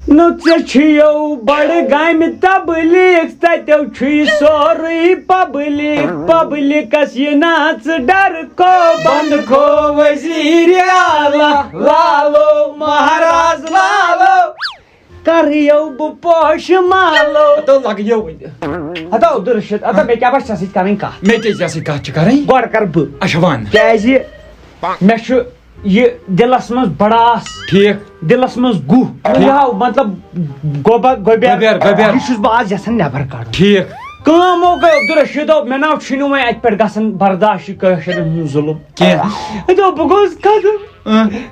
نو بڑ گامہ تبلیغ تتو sorry public's یہ ناچ ڈر کو بند کھو وزیر اعلی لالو مہاراج لالو کریو بہ پوش مالو تو لگیو ہتا عبدالرشید ہتا مے کیا بچ ژےٚ کرٕنۍ کتھ مے تے جیسے کتھ کریں گۄڈٕ کر بہٕ اچھا ون کیازِ مےٚ چھُ یہ دلس مز بڑاس ٹھیک دلس مز گوہ مطلب گوبیر یہ چھُس بہٕ آز یژھان نیبر کڑُن ٹھیک کٲم گٔے عبدالرشیدو مےٚ ناو چھُنہٕ وۄنۍ اَتہِ پٮ۪ٹھ گژھان برداش یہِ کٲشرٮ۪ن ہُنٛد ظُلم کینٛہہ دوٚپ بہٕ گوٚوُس قدم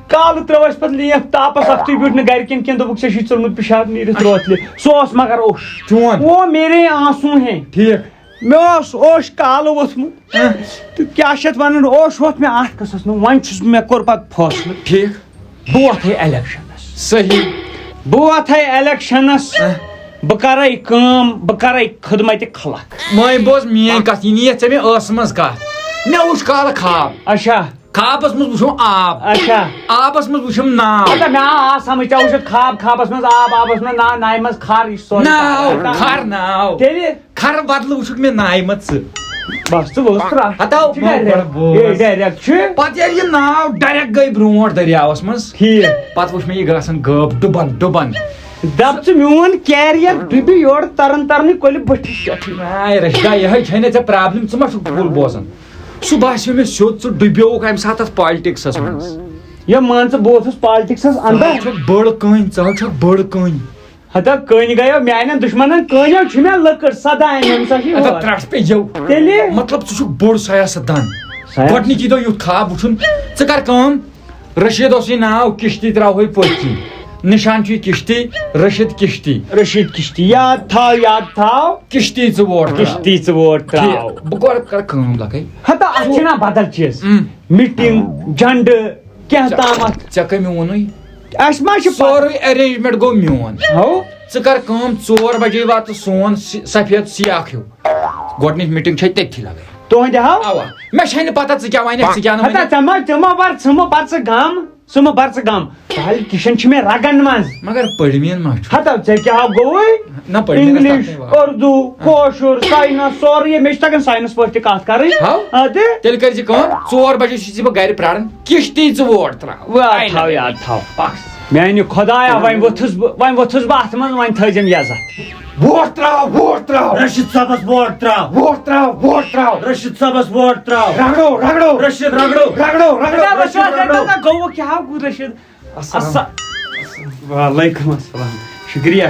کالہٕ ترٲوٕس پتہٕ لیف تاپس اکھتُے بیوٗٹھ نہٕ گرِکٮ۪ن کینٛہہ دوٚپُکھ ژےٚ چھُے ژوٚلمُت پِشاب نیٖرِتھ روتلہِ سُہ اوس مگر اوٚش چون وہ میرے آنسوٗ ہیں ٹھیک مےٚ اوس اوش کالہٕ ووٚتھمُت تہٕ کیٛاہ چھِ اتھ ونان اوش ووٚتھ مےٚ اتھ قٕصس منٛز وۄنۍ چھُس مےٚ کوٚر پتہٕ فٲصلہٕ ٹھیک بہٕ وۄتھے ایلیکشنس صحیح بہٕ وۄتھے ایلیکشنس بہٕ کرے کٲم بہٕ کرے خدمتِ خلق مٲنۍ بوز میٲنۍ کتھ یہِ نِیتھ ژےٚ مےٚ ٲسہٕ منٛز کتھ مےٚ وٕچھ کالہٕ خواب اچھا خوابس منٛز وٕچھُم آب اچھا آبس منٛز وٕچھُم ناو اچھا مےٚ آو سمجھ ژےٚ وٕچھُتھ خوابس منٛز آبس منٛز ناو نایہِ منٛز کھر یہِ چھُ سورُے ناو کھر ناو تیٚلہِ کھر بدلہٕ وٕچھُکھ مےٚ نایہِ منٛز ژٕ بس ژٕ وٲژ ترٛٹھ ہتاو ڈایریکٹ چھُ پتہٕ ییٚلہِ یہِ ناو ڈایریکٹ گٔے برونٛٹھ دٔریاوس منٛز ٹھیک پتہٕ وٕچھ مےٚ یہِ گژھان غٲب ڈُبن دپ ژٕ میون کیریر ڈُبہِ یورٕ ترنٕے کۄلہِ بٔٹھِس پٮ۪ٹھ رشدا یِہے چھے نہٕ ژےٚ پرابلم ژٕ ما چھُکھ بوٗل بوزان سُہ باسیو مےٚ سیوٚد ژٕ ڈُبیووُکھ امہِ ساتہٕ اتھ پالٹکسس منٛز یہِ مان ژٕ بہٕ اوسُس پالٹکسس اندر چھکھ بٔڑ کٔنۍ ژٕ چھکھ بٔڑ کٔنۍ ہتا کٔنۍ گٔیو میانٮ۪ن دُشمنن کٔنیو چھِ مےٚ لٔکٕر سدا أنِم سا چھِ ترٛٹھ پیٚجو تیٚلہِ مطلب ژٕ چھُکھ بوٚڑ سیاست دان گۄڈنِکی دۄہ یُتھ خواب وٕچھُن ژٕ کر کٲم رشیٖد اوسُے ناو کِشتی تراوہے پٔتھۍ کِنۍ نِشان چھُے کِشتی رشیٖد کِشتی رشیٖد کِشتی یاد تھاو کِشتی ژٕ ووٹ کِشتی ژٕ ووٹ تراو بہٕ گۄڈٕ کر کٲم لگے ہتا اتھ چھِنا بدل چیٖز میٹنگ جنڈٕ کینٛہہ تامتھ ژےٚ کٔمۍ ووٚنُے اسہِ ما چھُ سورُے ارینجمنٹ گوٚو میون ہو ژٕ کر کٲم 4 بجے وات سون سفید سیاکھ ہیوٗ گۄڈنِچ میٹنگ چھے تٔتھی لگے تُہنٛدِ ہاو اوا مےٚ چھے نہٕ پتہ ژٕ کیٛاہ ونکھ ژٕ کیٛاہ نہٕ ہتا ژٕ ما بر ژٕ غم ژٕ ما بر ژٕ غم کالکشن چھِ مےٚ رگن منٛز مگر پٔرمین ما چھُ ہتا ژےٚ کیٛاہ گوٚوُے نہ انگلش اردو کٲشُر ساینس سورُے مےٚ چھِ تگان ساینس پٲٹھۍ تہِ کتھ کرٕنۍ تہٕ تیٚلہِ کٔرۍ زِ کٲم 4 بجے چھُے ژٕ بہٕ گرِ پراران کِشتی ژٕ ووٹ تراو یاد تھاو میانہِ خۄدایا وۄنۍ ووٚتھُس بہٕ اتھ منٛز وۄنۍ تھٲیزٮ۪م یزتھ ووٹ تراو رشیٖد صٲبس ووٹ تراو رشیٖد صٲبس ووٹ تراو رگڑو رشیٖد رگڑو گوٚو کیٛاہ گوٚو رشیٖد وعلیکُم السلام شُکریہ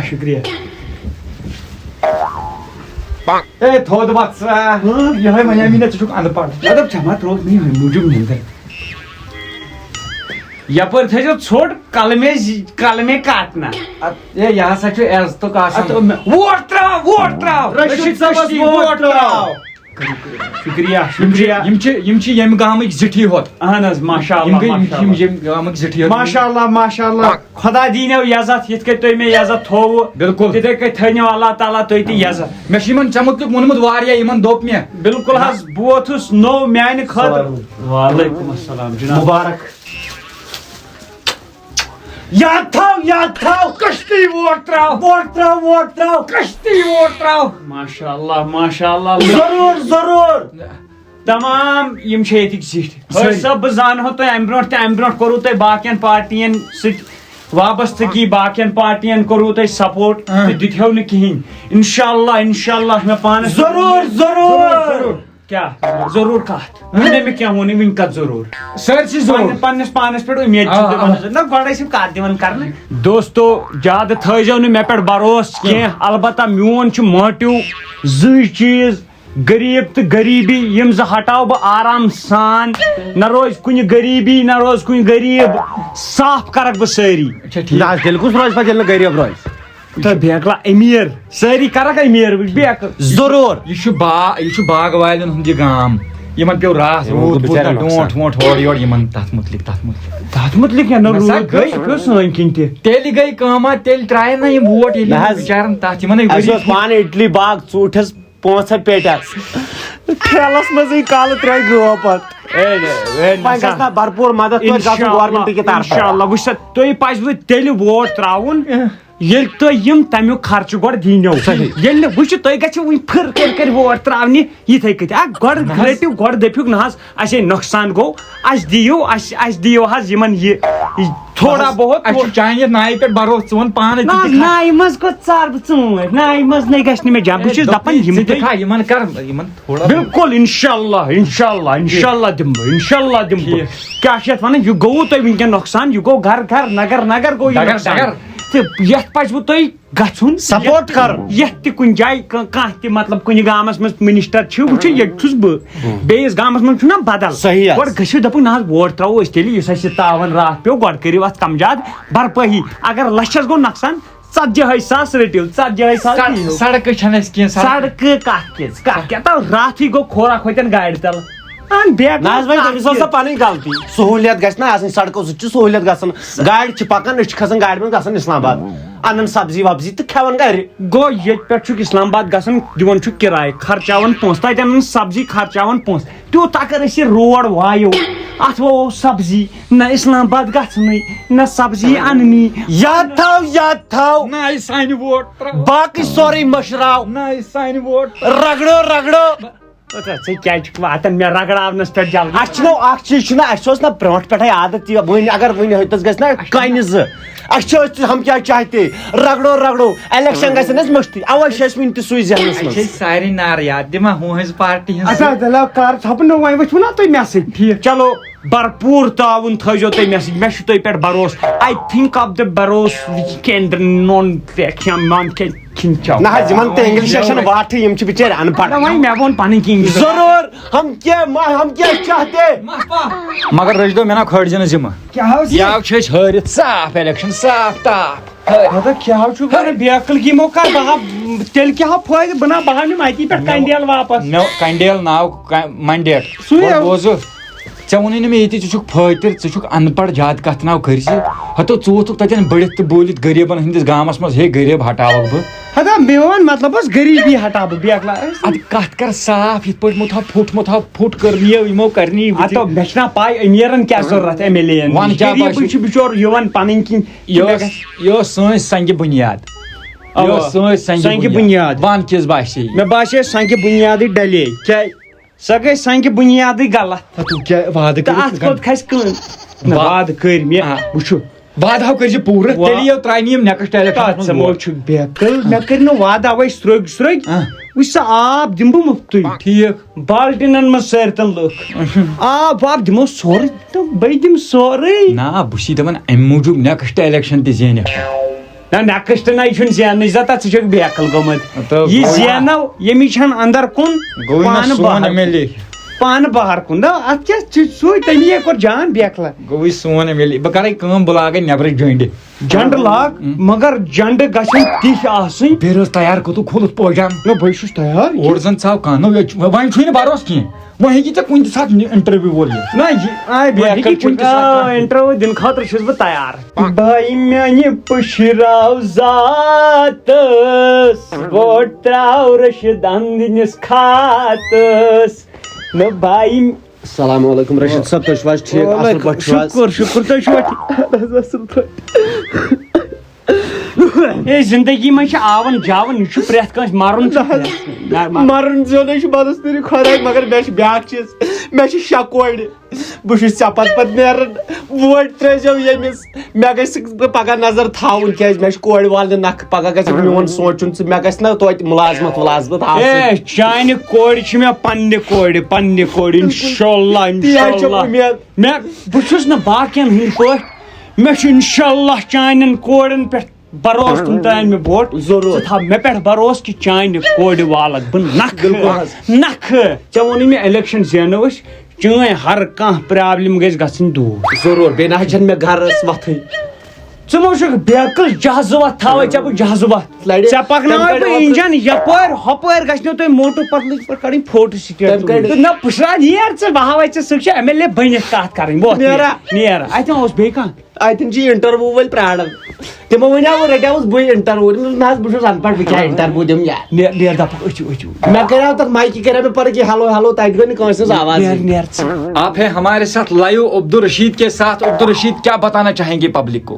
اے تھوٚد وَتھ سا یِہے وَنیٛاے مےٚ نا ژٕ چھُکھ اَنہٕ پڑھ مطلب ژےٚ ما ترووُتھ مےٚ یِہوٚے موٗجوٗب نِندٕر یپٲرۍ تھٲیزیو ژھوٚٹ کلمے کاٹنا اے یہِ ہسا چھُ عزتُک آسان ووٹ تراو رشیٖد صٲبس ووٹ تراو شُکریہ یِم چھِ ییٚمہِ گامٕکۍ زِٹھی ہوت اہن حظ ماشاء یِم گٔے اللہ ییٚمہِ گامٕکۍ زِٹھی ہوت ماشاء اللہ خۄدا دیٖنو یزت یِتھ کٔنۍ تُہۍ مےٚ یزت تھووُ بِلکُل تِتھے کٔنۍ تھٲینو اللہ تعالیٰ تُہۍ تہِ یزت مےٚ چھُ یِمن ژےٚ مُتلِق ووٚنمُت واریاہ یِمن دوٚپ مےٚ بالکل حظ بہٕ ووتھُس نوٚو میانہِ خٲطرٕ وعلیکُم السلام جناب مُبارک یاد تھاو کشتی ووٹ تراو کشتی ووٹ تراو ماشاء اللہ ضروٗر تمام یِم چھِ ییٚتِکۍ زِٹھۍ حٲج صٲب بہٕ زانہو تۄہہِ امہِ برونٛٹھ کوٚروٕ تۄہہِ باقین پارٹین سۭتۍ وابستگی باقین پارٹین کوٚروٕ تۄہہِ سپورٹ تہٕ دِتہو نہٕ کِہینۍ انشاء اللہ مےٚ پانس ضروٗر کیٛاہ ضروٗر کتھ وۄنۍ مےٚ کیٛاہ ووٚنُے وٕنہِ کتھ ضروٗر سٲرسٕے ضروٗر پننِس پانس پٮ۪ٹھ اُمید چھِ نہ گۄڈٕ ٲسِو کتھ دِوان کرنہٕ دوستو زیادٕ تھٲیزیو نہٕ مےٚ پٮ۪ٹھ بروسہٕ کینٛہہ البتہ میون چھُ موٹِو زٕے چیٖز غریٖب تہٕ غریٖبی یِم زٕ ہٹاو بہٕ آرام سان نہ روزِ کُنہِ غریٖبی نہ روزِ کُنہِ غریٖب صاف کرکھ بہٕ سٲری تیٚلہِ کُس روزِ پتہٕ ییٚلہِ نہٕ غریٖب روزِ تہٕ بیکلا أمیٖر سٲری کرکھ أمیٖر بیکہٕ ضروٗر یہِ چھُ باغ والٮ۪ن ہُنٛد یہِ گام یِمن پیٚو راتھ روٗد ڈونٛٹھ وونٛٹھ ہورٕ یورٕ یِمن تتھ مُتعلِق کیٛاہ نہ روٗد پیٚو سٲنۍ کِنۍ تہِ تیٚلہِ گٔے کٲما تیٚلہِ ترٛایہِ نا یِم ووٹ ییٚلہِ بِچارن تتھ یِمن اَسہِ اوس پانہٕ اِڈلی باغ ژوٗنٛٹھس 5 پیٹٮ۪س ٹھیلس منٛزٕے کالہٕ ترٛٲے گٲو پتہٕ وۄنۍ گژھِ بھرپوٗر مدد گورمنٹ کہِ طرفہٕ انشاء اللہ وٕچھ سا تۄہہِ پزوٕ تیٚلہِ ووٹ تراوُن ییٚلہِ تُہۍ یِم تمیُک خرچہٕ گۄڈٕ دیٖنو ییٚلہِ نہٕ وٕچھِو تُہۍ گژھِو وٕنۍ پھٕر کٔرۍ ووٹ ترٛاونہِ یِتھٕے کٔنۍ گۄڈٕ رٔٹِو گۄڈٕ دٔپِو نہ حظ اَسے نۄقصان گوٚو اَسہِ دِیِو حظ یِمن یہِ تھوڑا بہت چانہِ نایہِ پٮ۪ٹھ بروسہٕ ژٕ وَن پانے نایہِ منٛز کوٚت ژار بہٕ ژوٗنٛٹھۍ نایہِ منٛز نَے گژھِ نہٕ مےٚ جان بہٕ چھُس دپان یِمن کر یِمن تھوڑا بالکل انشاء اللہ دِمہٕ بہٕ کیٛاہ چھِ یتھ وَنان یہِ گوٚوٕ تۄہہِ وٕنکٮ۪ن نۄقصان یہِ گوٚو گھر نگر گوٚو یہِ نۄقصان تہٕ یتھ پزوٕ تۄہہِ گژھُن سپورٹ کرُن یتھ تہِ کُنہِ جایہِ کانٛہہ تہِ مطلب کُنہِ گامس منٛز منسٹر چھِ وٕچھو ییٚتہِ چھُس بہٕ بیٚیِس گامس منٛز چھُ نا بدل گۄڈٕ گٔژھِو دپُن نہ حظ ووٹ ترٛاوو أسۍ تیٚلہِ یُس اَسہِ تاوان راتھ پیوٚو گۄڈٕ کٔرِو اتھ کمجاد برپٲہی اگر لچھس گوٚو نۄقصان 40,000 رٔٹِو 40,000 سڑکہٕ چھنہٕ اَسہِ کینٛہہ سڑکہٕ کتھ کیٛاہ تہٕ راتھٕے گوٚو کھورا کھوتٮ۪ن گاڑِ تل نہ حظ بھائی تٔمِس ٲس سۄ پنٕنۍ غلطی سہوٗلیت گژھِ نا آسٕنۍ سڑکو سۭتۍ چھِ سہوٗلیت گژھان گاڑِ چھِ پکان أسۍ چھِ کھسان گاڑِ منٛز گژھان اسلام آباد انان سبزی وبزی تہٕ کھٮ۪وان گرِ گوٚو ییٚتہِ پٮ۪ٹھ چھُکھ اسلام آباد گژھان دِوان چھُکھ کِراے خرچاوان پونٛسہٕ تتہِ انان سبزی خرچاوان پونٛسہٕ تیوٗت اگر أسۍ یہِ روڈ وایو اتھ ووو سبزی نہ اسلام آباد گژھنٕے نہ سبزی اننی یاد تھاو نہ آیہِ سانہِ ووٹ باقٕے سورُے مٔشراو نہ آیہِ سانہِ ووٹ رگڑو ژٕ کیٛازِ چھُکھ واتان مےٚ رگڑاونس پٮ۪ٹھ جلدی اَسہِ چھُنہ اکھ چیٖز چھُنہ اَسہِ اوس نہ برونٛٹھ پٮ۪ٹھے عادت یہِ وۄنۍ اگر وۄنۍ ہُتس گژھِ نا کَنہِ زٕ اَسہِ چھِ أسۍ ہم کیٛاہ چاہتے رگڑو الیکشن گژھن اَسہِ مٔشتٕے اَوے چھِ اَسہِ وُنہِ تہِ سُے ذہنس منٛز سارے نار یاد دِما ہُہ ہٕنٛز پارٹی ہٕنٛز کر ژھپنو وۄنۍ وٕچھو نا تُہۍ مےٚ سۭتۍ ٹھیٖک چلو بھرپوٗر تعاوُن تھٲیزیو تُہۍ مےٚ سۭتۍ مےٚ چھُ تۄہہِ پٮ۪ٹھ بروسہٕ آی تھنک آف د نہ حظ یِمن تہِ انگلش چھنہٕ واٹھٕے یِم چھِ بِچٲرۍ ان پڑھ وۄنۍ مےٚ ووٚن پنٕنۍ کِنۍ ضروٗر ہم کیٛاہ چاہتے مگر رٔچھ دو مےٚ نا کھٲلۍ نہٕ ذِمہٕ یاو چھِ أسۍ ہٲرِتھ صاف الیکشن صاف تاپھ کیٛاہ چھُ بیکل یِمو کر بہٕ تیٚلہِ کیٛاہ فٲیدٕ بہٕ نا بہٕ ہاو یِم اتی پٮ۪ٹھ کنڈیل واپس کنڈیل ناو منڈیٹ بوزو ژےٚ ووٚنُے نہٕ مےٚ ییٚتہِ ژٕ چھُکھ فٲطر ژٕ چھُکھ ان پڑھ زیادٕ کتھ ناو کٔرزِ ہتو ژٕ ووتھُکھ تتٮ۪ن بٔڑِتھ تہٕ بوٗلِتھ غریٖبن ہٕنٛدِس گامس منٛز ہے غریٖب ہٹاوکھ بہٕ ہتا میون مطلب اوس غریٖبی ہٹاو بہٕ بیکلا ادٕ کتھ کر صاف یِتھ پٲٹھۍ مو تھاو پھُٹ کٔرنِیو یِمو کرنی ہتو مےٚ چھُنا پاے امیٖرن کیٛاہ ضروٗرت ایم ایل اے وَن کیٛاہ باسیو چھُ بِچور یِوان پنٕنۍ کِنۍ یہِ ٲس سٲنۍ سنگہِ بُنیاد یہِ ٲس سٲنۍ سنگہِ بُنیاد وَن کِژھ باسے مےٚ باسے سنگہِ بُنیادٕے ڈلے کیٛازِ سۄ گٔے سنگہِ بُنیادٕے غلط تہٕ اتھ کوٚت کھسہِ کٲم وادٕ کٔرۍ مےٚ وٕچھو وادٕ ہاو کٔرزِ پوٗرٕ تیٚلہِ یِیو ترٛاونہِ یِم نیکسٹ ژٕ مو چھُکھ بیکل مےٚ کٔرۍ نہٕ وادٕ اوے سرٛوگۍ وٕچھ سا آب دِمہٕ بہٕ مُفتٕے ٹھیٖک بالٹیٖنن منٛز سٲرتن لُکھ آب واب دِمو سورُے تہٕ بہٕ دِمہٕ سورُے نہ بہٕ چھُسے دپان امہِ موٗجوٗب نیکسٹ الیکشن تہِ زینکھ نہ نیکسٹ نہ یہِ چھُنہٕ زیننٕچ زتا ژٕ چھُکھ بیکل گوٚمُت یہِ زینو ییٚمِچ چھنہٕ اندر کُن پانہٕ بہار کُن نہ اتھ کیٛاہ چھُ سُے تمی کوٚر جان بیکلا گوٚوٕے سون ایم ایل اے بہٕ کرے کٲم بہٕ لاگے نٮ۪برٕ جنڈِ جنڈٕ لاگ مگر جنڈٕ گژھن تِتھۍ آسٕنۍ بیٚیہِ روز تیار کوٚتُکھ کھوٗلُتھ پٲجام نہ بہٕ چھُس تیار اور زن ژاو کانو وۄنۍ چھُے نہٕ بروسہٕ کینٛہہ وۄنۍ ہیٚکی ژےٚ کُنہِ تہِ ساتہٕ انٹرویو وول یِتھ نہ انٹرویو دِنہٕ خٲطرٕ چھُس بہٕ تیار بھایی میانہِ پٔشراو ذاتس ووٹ تراو رشید احمدِنِس خاتس نہ بھایی السلام علیکم رشید صٲب تُہۍ چھِو حظ ٹھیٖک اصل پٲٹھۍ چھِو حظ شُکر تُہۍ چھِوا ٹھیٖک اصل پٲٹھۍ اے زندگی منٛز چھِ آوان جاوان یہِ چھُ پرٮ۪تھ کٲنٛسہِ مرُن زیُن چھُ بدس تٔری خۄداے مگر مےٚ چھُ بیاکھ چیٖز مےٚ چھِ 6 کورِ بہٕ چھُس ژےٚ پتہٕ نیران ووٹ ترٲیزیو ییٚمِس مےٚ گژھِ پگہہ نظر تھاوُن کیٛازِ مےٚ چھِ کورِ والنہِ نکھٕ پگہہ گژھِ میون سونچُن ژٕ مےٚ گژھِ نہ توتہِ مُلازمت اے چانہِ کورِ چھِ مےٚ پننہِ کورِ انشاءاللہ مےٚ بہٕ چھُس نہٕ باقین ہٕنٛدۍ پٲٹھۍ مےٚ چھُ انشاءاللہ چانٮ۪ن کورٮ۪ن پٮ۪ٹھ بروسہٕ تِم ترٛاون مےٚ ووٹ ضروٗر ژٕ تھاو مےٚ پٮ۪ٹھ بروسہٕ کہِ چانہِ کورِ والکھ بہٕ نکھٕ ژےٚ ووٚنُے مےٚ الیکشن زینو أسۍ چٲنۍ ہر کانٛہہ پرابلم گژھِ گژھٕنۍ دوٗر ضروٗر بیٚیہِ نہ حظ چھنہٕ مےٚ گرس وتھٕے ژٕ مہ چھُکھ بیکل جہازٕ وتھ تھاوے ژےٚ بہٕ جہازٕ وتھ ژےٚ پکناوے بہٕ انجن یپٲرۍ ہۄپٲرۍ گژھِ نہٕ تۄہہِ موٹو پتلٕچ پٲٹھۍ کڑٕنۍ فوٹو سٹیٹ نہ پٕشرا نیر ژٕ بہٕ ہاوے ژےٚ سُہ چھُ ایم ایل اے بٔنِتھ کتھ کرٕنۍ نیر اتٮ۪ن اوس بیٚیہِ کانٛہہ اتٮ۪ن چھِ انٹرویو وٲلۍ پراران تِمو ونیاو رٹیاوُس بٕے انٹرویو نہ حظ بہٕ چھُس ان پڑھ بہٕ کیٛاہ انٹرویو دِمہٕ یار نیر دپکھ أچھِو مےٚ کریاو تتھ مایکہِ کریاو مےٚ پتہٕ کہِ ہلو تتہِ گٔے نہٕ کٲنٛسہِ ہٕنٛز آواز آپ ہیں ہمارے ساتھ لائیو عبدالرشید کے ساتھ عبدالرشید کیا بتانا چاہیں گے پبلک کو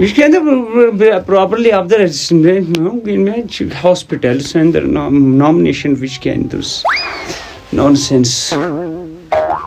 you can properly observe in hospitals and the nomination which can do nonsense.